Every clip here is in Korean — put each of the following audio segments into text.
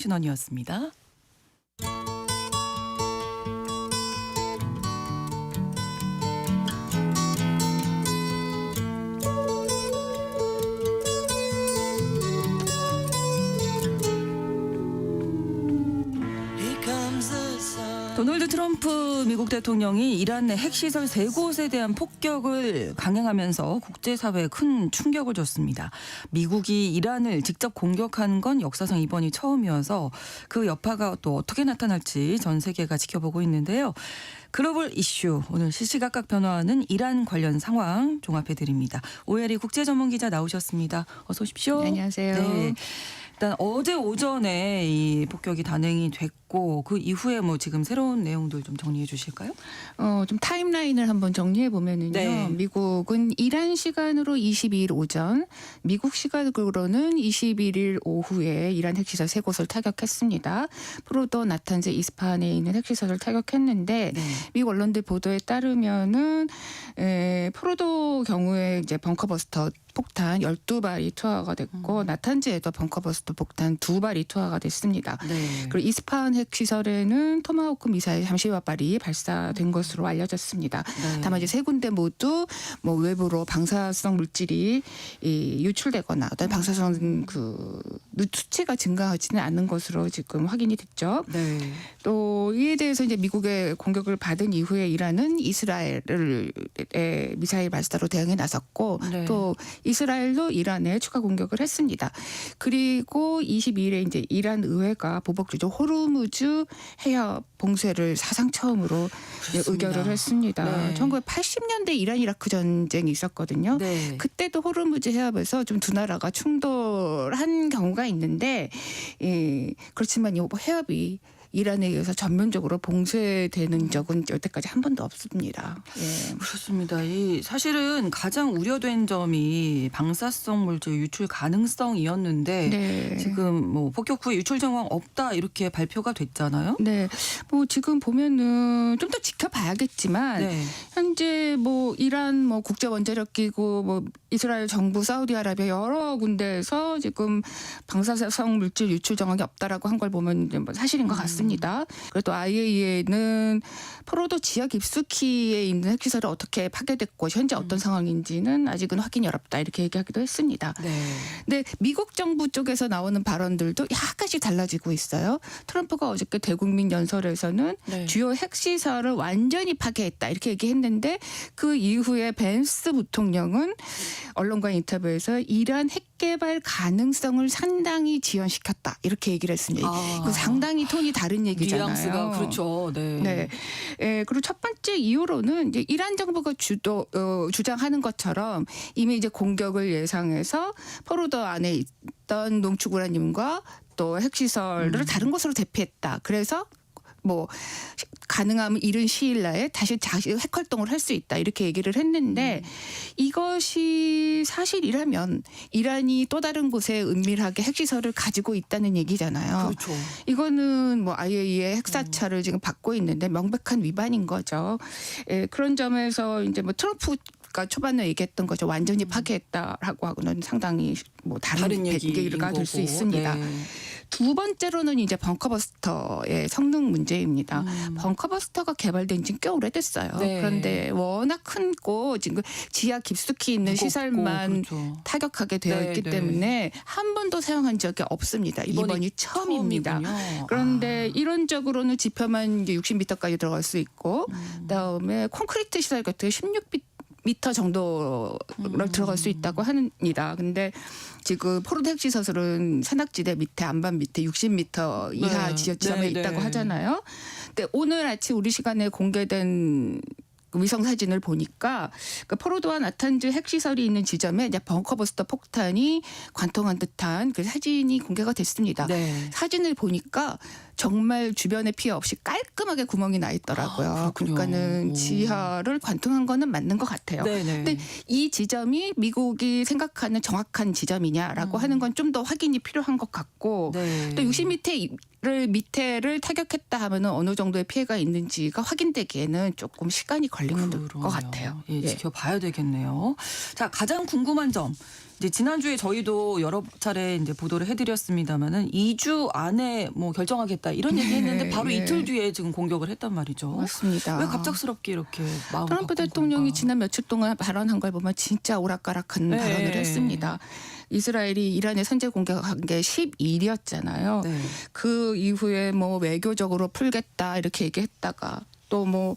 신원이었습니다. 도널드 트럼프 미국 대통령이 이란 내 핵시설 3곳에 대한 폭격을 강행하면서 국제사회에 큰 충격을 줬습니다. 미국이 이란을 직접 공격한 건 역사상 이번이 처음이어서 그 여파가 또 어떻게 나타날지 전 세계가 지켜보고 있는데요. 글로벌 이슈, 오늘 시시각각 변화하는 이란 관련 상황 종합해드립니다. 오혜리 국제전문기자 나오셨습니다. 어서 오십시오. 네, 안녕하세요. 네. 일단 어제 오전에 이 폭격이 단행이 됐고 그 이후에 뭐 지금 새로운 내용들 좀 정리해 주실까요? 좀 타임라인을 한번 정리해 보면은요. 네. 미국은 이란 시간으로 22일 오전, 미국 시각으로는 21일 오후에 이란 핵시설 3곳을 타격했습니다. 프로도, 나탄즈, 이스파한에 있는 핵시설을 타격했는데 네. 미국 언론들 보도에 따르면은 프로도 경우에 이제 벙커버스터 폭탄 12발이 투하가 됐고 나탄즈에도 벙커버스터 폭탄 2발이 투하가 됐습니다. 네. 그리고 이스파한 핵시설에는 토마호크 미사일 30발이 발사된 것으로 알려졌습니다. 네. 다만 이제 3군데 모두 뭐 외부로 방사성 물질이 유출되거나 어떤 방사성 그 수치가 증가하지는 않은 것으로 지금 확인이 됐죠. 네. 또 이에 대해서 이제 미국의 공격을 받은 이후에 이란은 이스라엘을 미사일 발사로 대응에 나섰고 네. 또 이스라엘도 이란에 추가 공격을 했습니다. 그리고 22일에 이제 이란 의회가 보복주죠 호르무즈 해협 봉쇄를 사상 처음으로 의결을 했습니다. 네. 1980년대 이란 이라크 전쟁이 있었거든요. 네. 그때도 호르무즈 해협에서 좀 두 나라가 충돌한 경우가 있는데 그렇지만 이 해협이 이란에 의해서 전면적으로 봉쇄되는 적은 여태까지 한 번도 없습니다. 예. 그렇습니다. 이 사실은 가장 우려된 점이 방사성 물질 유출 가능성이었는데 네. 지금 뭐 폭격 후에 유출 정황 없다 이렇게 발표가 됐잖아요. 네, 뭐 지금 보면은 좀 더 지켜봐야겠지만 네. 현재 뭐 이란 뭐 국제 원자력 기구 뭐 이스라엘 정부 사우디아라비아 여러 군데에서 지금 방사성 물질 유출 정황이 없다라고 한 걸 보면 이제 뭐 사실인 것 같습니다. 그리고 또 IAEA는 포로도 지하 깊숙이에 있는 핵시설이 어떻게 파괴됐고 현재 어떤 상황인지는 아직은 확인이 어렵다 이렇게 얘기하기도 했습니다. 네. 근데 미국 정부 쪽에서 나오는 발언들도 약간씩 달라지고 있어요. 트럼프가 어저께 대국민 연설에서는 네. 주요 핵시설을 완전히 파괴했다 이렇게 얘기했는데 그 이후에 벤스 부통령은 언론과 인터뷰에서 이란 핵 개발 가능성을 상당히 지연시켰다 이렇게 얘기를 했습니다. 이거 상당히 톤이 다른 얘기잖아요. 뉘앙스가 그렇죠. 네. 네. 그리고 첫 번째 이유로는 이제 이란 정부가 주장하는 것처럼 이미 이제 공격을 예상해서 포로더 안에 있던 농축 우라늄과 또 핵시설을 다른 곳으로 대피했다. 그래서 뭐 가능하면 이른 시일 내에 다시 핵 활동을 할 수 있다 이렇게 얘기를 했는데 이것이 사실이라면 이란이 또 다른 곳에 은밀하게 핵시설을 가지고 있다는 얘기잖아요. 그렇죠. 이거는 뭐 IAEA 핵사찰을 지금 받고 있는데 명백한 위반인 거죠. 그런 점에서 이제 뭐 트럼프가 초반에 얘기했던 거죠. 완전히 파괴했다라고 하고는 상당히 뭐 다른 얘기가 될 수 있습니다. 네. 두 번째로는 이제 벙커버스터의 성능 문제입니다. 벙커버스터가 개발된 지는 꽤 오래됐어요. 네. 그런데 워낙 큰고 지금 지하 깊숙이 있는 무겁고, 시설만 그렇죠. 타격하게 되어 네, 있기 네. 때문에 한 번도 사용한 적이 없습니다. 이번이 처음입니다. 처음이군요. 그런데 이론적으로는 지표만 이제 60m까지 들어갈 수 있고 그다음에 콘크리트 시설 같은 게 16m 정도를 들어갈 수 있다고 합니다. 근데 지금 포로도 핵시설은 산악지대 밑에 안반 밑에 60m 이하 네. 지점에 네, 있다고 네. 하잖아요. 근데 오늘 아침 우리 시간에 공개된 위성 사진을 보니까 그 포로도와 나탄즈 핵시설이 있는 지점에 이제 벙커버스터 폭탄이 관통한 듯한 그 사진이 공개가 됐습니다. 네. 사진을 보니까 정말 주변에 피해 없이 깔끔하게 구멍이 나 있더라고요. 그렇군요. 그러니까는 지하를 관통한 거는 맞는 것 같아요. 네네. 근데 이 지점이 미국이 생각하는 정확한 지점이냐라고 하는 건 좀 더 확인이 필요한 것 같고 네. 또 60m를 밑에를 타격했다 하면은 어느 정도의 피해가 있는지가 확인되기에는 조금 시간이 걸리는 것 같아요. 예, 지켜봐야 되겠네요. 자, 가장 궁금한 점. 이제 지난주에 저희도 여러 차례 이제 보도를 해드렸습니다만은 2주 안에 뭐 결정하겠다 이런 얘기했는데 바로 이틀 뒤에 지금 공격을 했단 말이죠. 맞습니다. 왜 갑작스럽게 이렇게 마음 트럼프 바꾼 대통령이 건가? 지난 며칠 동안 발언한 걸 보면 진짜 오락가락한 네. 발언을 했습니다. 이스라엘이 이란에 선제 공격한 게 10일이었잖아요. 네. 그 이후에 뭐 외교적으로 풀겠다 이렇게 얘기했다가 또 뭐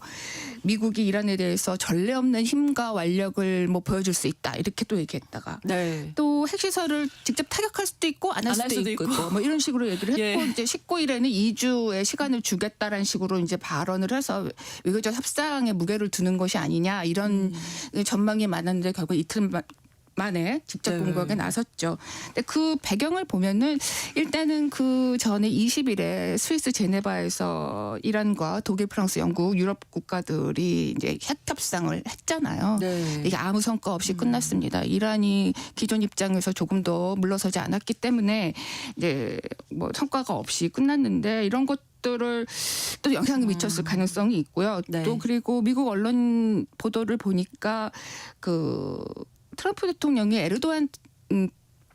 미국이 이란에 대해서 전례 없는 힘과 완력을 뭐 보여줄 수 있다 이렇게 또 얘기했다가 네. 또 핵시설을 직접 타격할 수도 있고 안 할 수도 있고 뭐 이런 식으로 얘기를 했고 예. 이제 19일에는 2주의 시간을 주겠다라는 식으로 이제 발언을 해서 외교적 협상에 무게를 두는 것이 아니냐 이런 전망이 많았는데 결국 이틀 만에 직접 네. 공격에 나섰죠. 근데 그 배경을 보면은 일단은 그 전에 20일에 스위스 제네바에서 이란과 독일, 프랑스, 영국, 유럽 국가들이 이제 핵 협상을 했잖아요. 네. 이게 아무 성과 없이 끝났습니다. 이란이 기존 입장에서 조금 더 물러서지 않았기 때문에 이제 뭐 성과가 없이 끝났는데 이런 것들을 또 영향을 미쳤을 가능성이 있고요. 네. 또 그리고 미국 언론 보도를 보니까 그 트럼프 대통령이 에르도안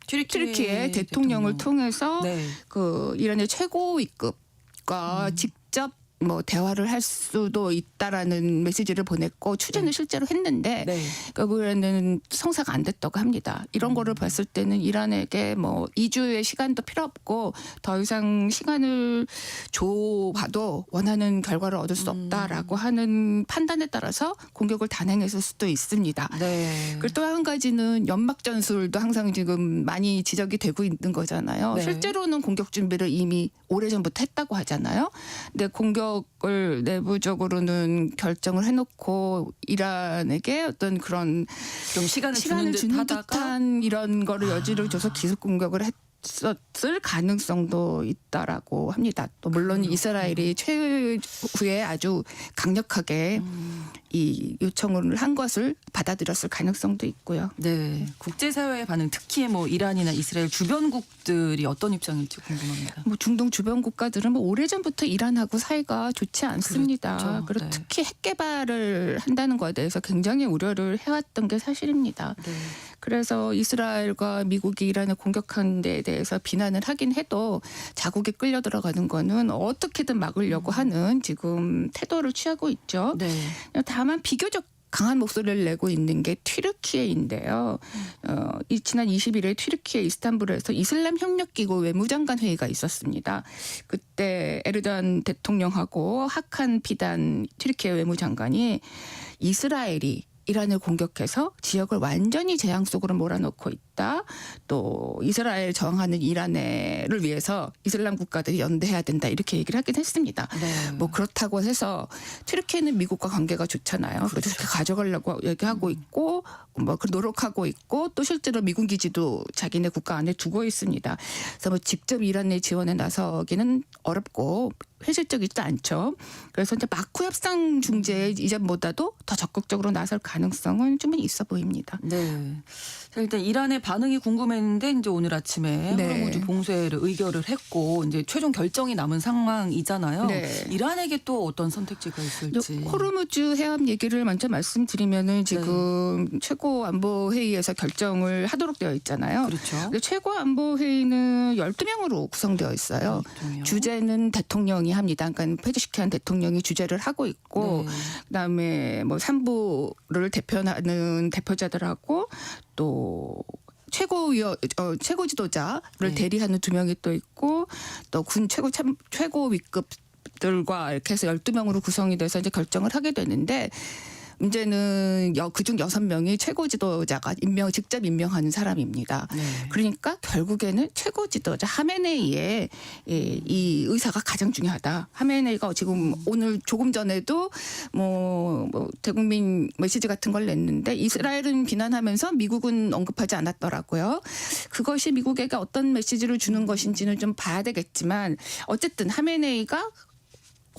튀르키예 대통령을 통해서 네. 그 이란의 최고위급과 직접 뭐 대화를 할 수도 있다라는 메시지를 보냈고 추진을 실제로 했는데 네. 결국에는 성사가 안 됐다고 합니다. 이런 거를 봤을 때는 이란에게 뭐 2주의 시간도 필요 없고 더 이상 시간을 줘봐도 원하는 결과를 얻을 수 없다라고 하는 판단에 따라서 공격을 단행했을 수도 있습니다. 네. 그리고 또 한 가지는 연막 전술도 항상 지금 많이 지적이 되고 있는 거잖아요. 네. 실제로는 공격 준비를 이미 오래전부터 했다고 하잖아요. 근데 공격을 내부적으로는 결정을 해놓고 이란에게 어떤 그런 좀 시간을 시간을 주는 주는 듯하다가 듯한 이런 거를 여지를 줘서 기습 공격을 했었을 가능성도 있다라고 합니다. 또 물론 이스라엘이 최후에 아주 강력하게 이 요청을 한 것을 받아들였을 가능성도 있고요. 네. 국제사회의 반응, 특히 뭐 이란이나 이스라엘 주변국들이 어떤 입장일지 궁금합니다. 뭐 중동 주변 국가들은 뭐 오래전부터 이란하고 사이가 좋지 않습니다. 그렇죠. 그리고 네. 특히 핵 개발을 한다는 것에 대해서 굉장히 우려를 해왔던 게 사실입니다. 네. 그래서 이스라엘과 미국이 이란을 공격한 데에 대해서 비난을 하긴 해도 자국에 끌려 들어가는 거는 어떻게든 막으려고 하는 지금 태도를 취하고 있죠. 네. 다만 비교적 강한 목소리를 내고 있는 게 튀르키예인데요. 지난 20일에 튀르키예 이스탄불에서 이슬람 협력기구 외무장관 회의가 있었습니다. 그때 에르도안 대통령하고 하칸 피단 튀르키예 외무장관이 이스라엘이 이란을 공격해서 지역을 완전히 재앙 속으로 몰아넣고 있다. 또 이스라엘 저항하는 이란을 위해서 이슬람 국가들이 연대해야 된다. 이렇게 얘기를 하긴 했습니다. 네. 뭐 그렇다고 해서 튀르키예는 미국과 관계가 좋잖아요. 그래서 그렇죠. 그렇게 가져가려고 얘기하고 있고 뭐 노력하고 있고 또 실제로 미군 기지도 자기네 국가 안에 두고 있습니다. 그래서 뭐 직접 이란에 지원에 나서기는 어렵고 현실적이지도 않죠. 그래서 이제 마크 협상 중재에 이전보다도 더 적극적으로 나설 가능성은 좀 있어 보입니다. 네. 자, 일단 이란의 반응이 궁금했는데 이제 오늘 아침에 네. 호르무즈 봉쇄를 의결을 했고 이제 최종 결정이 남은 상황이잖아요. 네. 이란에게 또 어떤 선택지가 있을지. 호르무즈 해협 얘기를 먼저 말씀드리면은 지금 최고 안보 회의에서 결정을 하도록 되어 있잖아요. 그렇죠. 근데 최고 안보 회의는 12명으로 구성되어 있어요. 대통령. 주재는 대통령이 합니다. 그러니까 폐지시켜야 한 대통령이 주재를 하고 있고 네. 그다음에 뭐 산부를 대표하는 대표자들하고 또 최고 지도자를 네. 대리하는 2명이 또 있고 또 군 최고 위급들과 이렇게 해서 12명으로 구성이 돼서 이제 결정을 하게 되는데 문제는 그중 6명이 최고 지도자가 직접 임명하는 사람입니다. 네. 그러니까 결국에는 최고 지도자 하메네이의 이 의사가 가장 중요하다. 하메네이가 지금 오늘 조금 전에도 뭐 대국민 메시지 같은 걸 냈는데 이스라엘은 비난하면서 미국은 언급하지 않았더라고요. 그것이 미국에게 어떤 메시지를 주는 것인지는 좀 봐야 되겠지만 어쨌든 하메네이가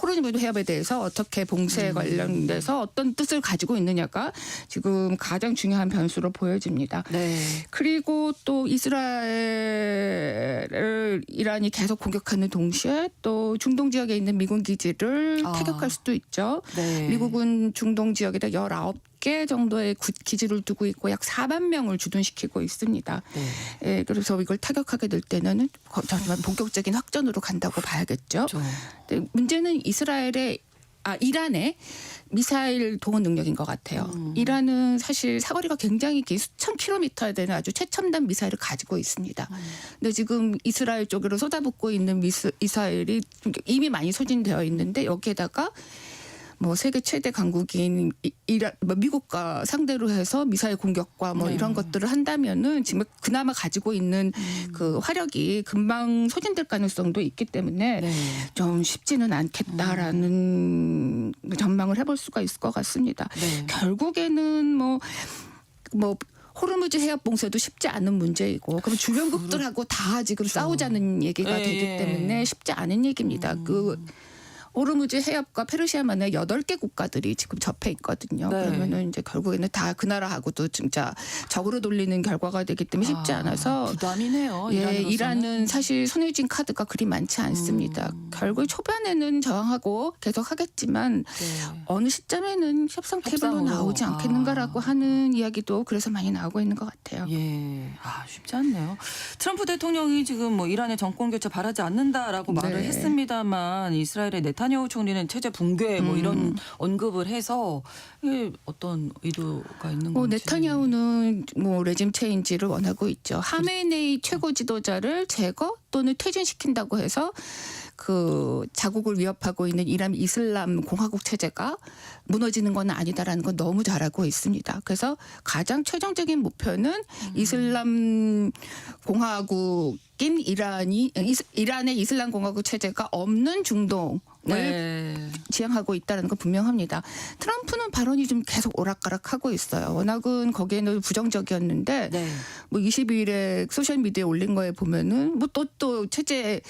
호르무즈 해협에 대해서 어떻게 봉쇄에 관련돼서 어떤 뜻을 가지고 있느냐가 지금 가장 중요한 변수로 보여집니다. 네. 그리고 또 이스라엘을 이란이 계속 공격하는 동시에 또 중동 지역에 있는 미군 기지를 타격할 수도 있죠. 네. 미국은 중동 지역에다 7개 정도의 기지를 두고 있고 약 4만 명을 주둔시키고 있습니다. 네. 예, 그래서 이걸 타격하게 될 때는 정말 본격적인 확전으로 간다고 봐야겠죠. 그렇죠. 근데 문제는 이란의 미사일 동원 능력인 것 같아요. 이란은 사실 사거리가 굉장히 긴 수천 킬로미터에 되는 아주 최첨단 미사일을 가지고 있습니다. 근데 지금 이스라엘 쪽으로 쏟아붓고 있는 미사일이 이미 많이 소진되어 있는데 여기에다가 뭐 세계 최대 강국인 미국과 상대로 해서 미사일 공격과 뭐 네. 이런 것들을 한다면은 지금 그나마 가지고 있는 그 화력이 금방 소진될 가능성도 있기 때문에 네. 좀 쉽지는 않겠다라는 전망을 해볼 수가 있을 것 같습니다. 네. 결국에는 뭐 호르무즈 해협 봉쇄도 쉽지 않은 문제이고 그럼 주변국들하고 다 지금 싸우자는 얘기가 네. 되기 때문에 쉽지 않은 얘기입니다. 그 호르무즈 해협과 페르시아만의 8개 국가들이 지금 접해 있거든요. 네. 그러면은 이제 결국에는 다 그 나라하고도 진짜 적으로 돌리는 결과가 되기 때문에 쉽지 않아서 부담이네요. 예, 이란은 사실 손에 쥔 카드가 그리 많지 않습니다. 결국 초반에는 저항하고 계속 하겠지만 네. 어느 시점에는 협상 테이블로 협상으로. 나오지 않겠는가라고 하는 이야기도 그래서 많이 나오고 있는 것 같아요. 예, 쉽지 않네요. 트럼프 대통령이 지금 뭐 이란의 정권 교체 바라지 않는다라고 네. 말을 했습니다만 이스라엘의 네타냐후 총리는 체제 붕괴 뭐 이런 언급을 해서 이게 어떤 의도가 있는 건지. 네타냐후는 뭐 레짐 체인지를 원하고 있죠. 하메네이 최고 지도자를 제거 또는 퇴진시킨다고 해서 그 자국을 위협하고 있는 이란 이슬람 공화국 체제가 무너지는 건 아니다라는 건 너무 잘 알고 있습니다. 그래서 가장 최종적인 목표는 이슬람 공화국인 이란의 이슬람 공화국 체제가 없는 중동을 네. 지향하고 있다는 건 분명합니다. 트럼프는 발언이 좀 계속 오락가락하고 있어요. 워낙은 거기에는 부정적이었는데 네. 뭐 22일에 소셜 미디어에 올린 거에 보면은 뭐 또 체제의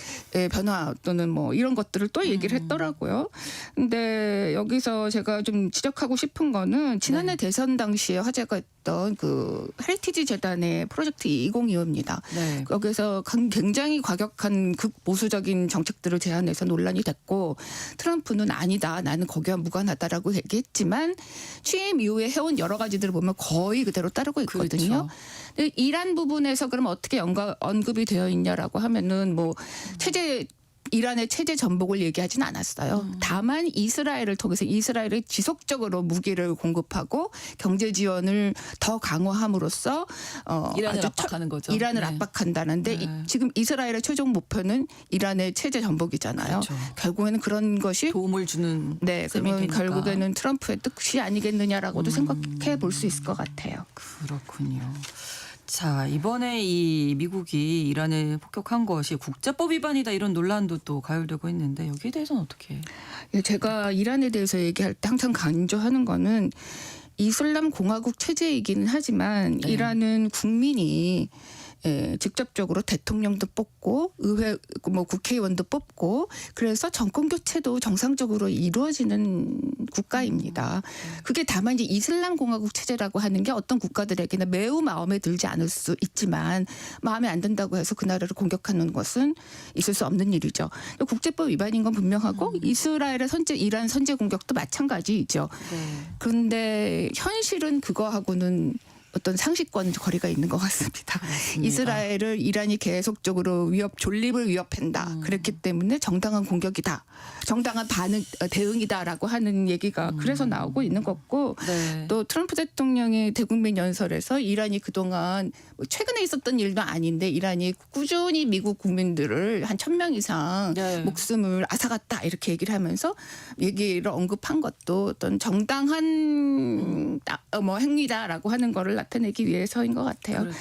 변화 또는 뭐 이런 것들을 또 얘기를 했더라고요. 근데 여기서 제가 좀 지적하고 싶은 거는 지난해 대선 당시에 화제가 있던 그 헤리티지 재단의 프로젝트 2025입니다. 네. 여기서 굉장히 과격한 극보수적인 정책들을 제안해서 논란이 됐고 트럼프는 아니다. 나는 거기와 무관하다라고 얘기했지만 취임 이후에 해온 여러 가지들을 보면 거의 그대로 따르고 있거든요. 그렇죠. 근데 이란 부분에서 그럼 어떻게 언급이 되어 있냐라고 하면은 뭐 이란의 체제 전복을 얘기하진 않았어요. 다만 이스라엘을 통해서 이스라엘에 지속적으로 무기를 공급하고 경제 지원을 더 강화함으로써 이란을 아주 압박하는 거죠. 이란을 네. 압박한다는데 네. 지금 이스라엘의 최종 목표는 이란의 체제 전복이잖아요. 그렇죠. 결국에는 그런 것이 도움을 주는 네, 셈이 그러면 되니까. 결국에는 트럼프의 뜻이 아니겠느냐라고도 생각해 볼 수 있을 것 같아요. 그렇군요. 자, 이번에 이 미국이 이란을 폭격한 것이 국제법 위반이다 이런 논란도 또 가열되고 있는데 여기에 대해서는 어떻게? 예, 제가 이란에 대해서 얘기할 때 항상 강조하는 거는 이슬람 공화국 체제이기는 하지만 네. 이란은 국민이 직접적으로 대통령도 뽑고 의회 뭐 국회의원도 뽑고 그래서 정권 교체도 정상적으로 이루어지는 국가입니다. 그게 다만 이제 이슬람 공화국 체제라고 하는 게 어떤 국가들에게는 매우 마음에 들지 않을 수 있지만 마음에 안 든다고 해서 그 나라를 공격하는 것은 있을 수 없는 일이죠. 국제법 위반인 건 분명하고 이스라엘의 이란 선제 공격도 마찬가지이죠. 네. 그런데 현실은 그거하고는 어떤 상식과는 거리가 있는 것 같습니다. 그렇습니다. 이스라엘을 이란이 계속적으로 존립을 위협한다. 그랬기 때문에 정당한 공격이다. 정당한 대응이다라고 하는 얘기가 그래서 나오고 있는 거고 네. 또 트럼프 대통령의 대국민 연설에서 이란이 그동안 뭐 최근에 있었던 일도 아닌데 이란이 꾸준히 미국 국민들을 한 1,000명 이상 네. 목숨을 앗아갔다 이렇게 얘기를 하면서 얘기를 언급한 것도 어떤 정당한 행위다라고 하는 거를 나타내기 위해서인 것 같아요. 그렇죠.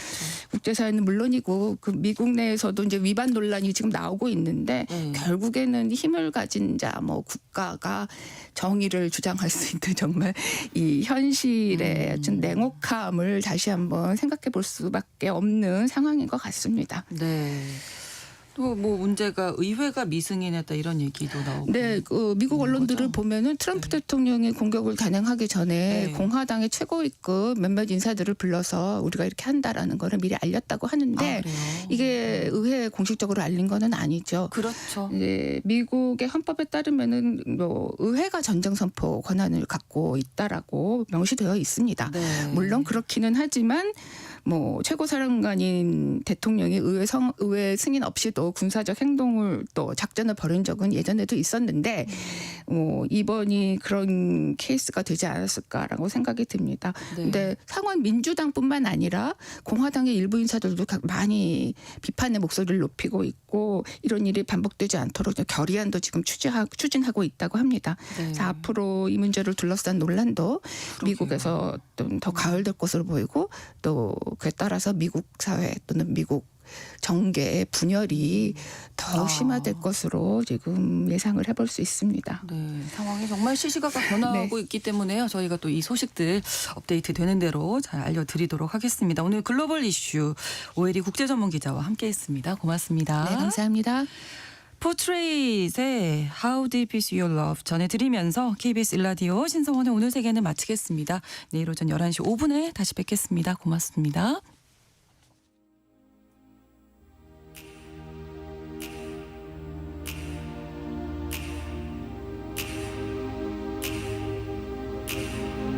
국제사회는 물론이고 그 미국 내에서도 이제 위반 논란이 지금 나오고 있는데 결국에는 힘을 가진 뭐 국가가 정의를 주장할 수 있는 정말 이 현실의 어떤 냉혹함을 다시 한번 생각해 볼 수밖에 없는 상황인 것 같습니다. 네. 또 뭐 문제가 의회가 미승인했다 이런 얘기도 나오고. 네, 그 미국 언론들을 거죠? 보면은 트럼프 네. 대통령이 공격을 단행하기 전에 네. 공화당의 최고위급 몇몇 인사들을 불러서 우리가 이렇게 한다라는 거를 미리 알렸다고 하는데 그래요? 이게 의회에 공식적으로 알린 거는 아니죠. 그렇죠. 예, 미국의 헌법에 따르면은 뭐 의회가 전쟁 선포 권한을 갖고 있다라고 명시되어 있습니다. 네. 물론 그렇기는 하지만 뭐 최고사령관인 대통령이 의회 승인 없이도 군사적 행동을 또 작전을 벌인 적은 예전에도 있었는데 이번이 그런 케이스가 되지 않았을까라고 생각이 듭니다. 네. 근데 상원 민주당뿐만 아니라 공화당의 일부 인사들도 많이 비판의 목소리를 높이고 있고 이런 일이 반복되지 않도록 결의안도 지금 추진하고 있다고 합니다. 네. 그래서 앞으로 이 문제를 둘러싼 논란도 미국에서 좀 더 가열될 것으로 보이고 또 그에 따라서 미국 사회 또는 미국 정계의 분열이 더 심화될 것으로 지금 예상을 해볼 수 있습니다. 네, 상황이 정말 시시각각 변화하고 있기 때문에요. 저희가 또 이 소식들 업데이트 되는 대로 잘 알려드리도록 하겠습니다. 오늘 글로벌 이슈 오혜리 국제전문기자와 함께했습니다. 고맙습니다. 네, 감사합니다. 포트레이트의 How Deep Is Your Love 전해드리면서 KBS 일라디오 신성원의 오늘 세계는 마치겠습니다. 내일 오전 11시 5분에 다시 뵙겠습니다. 고맙습니다.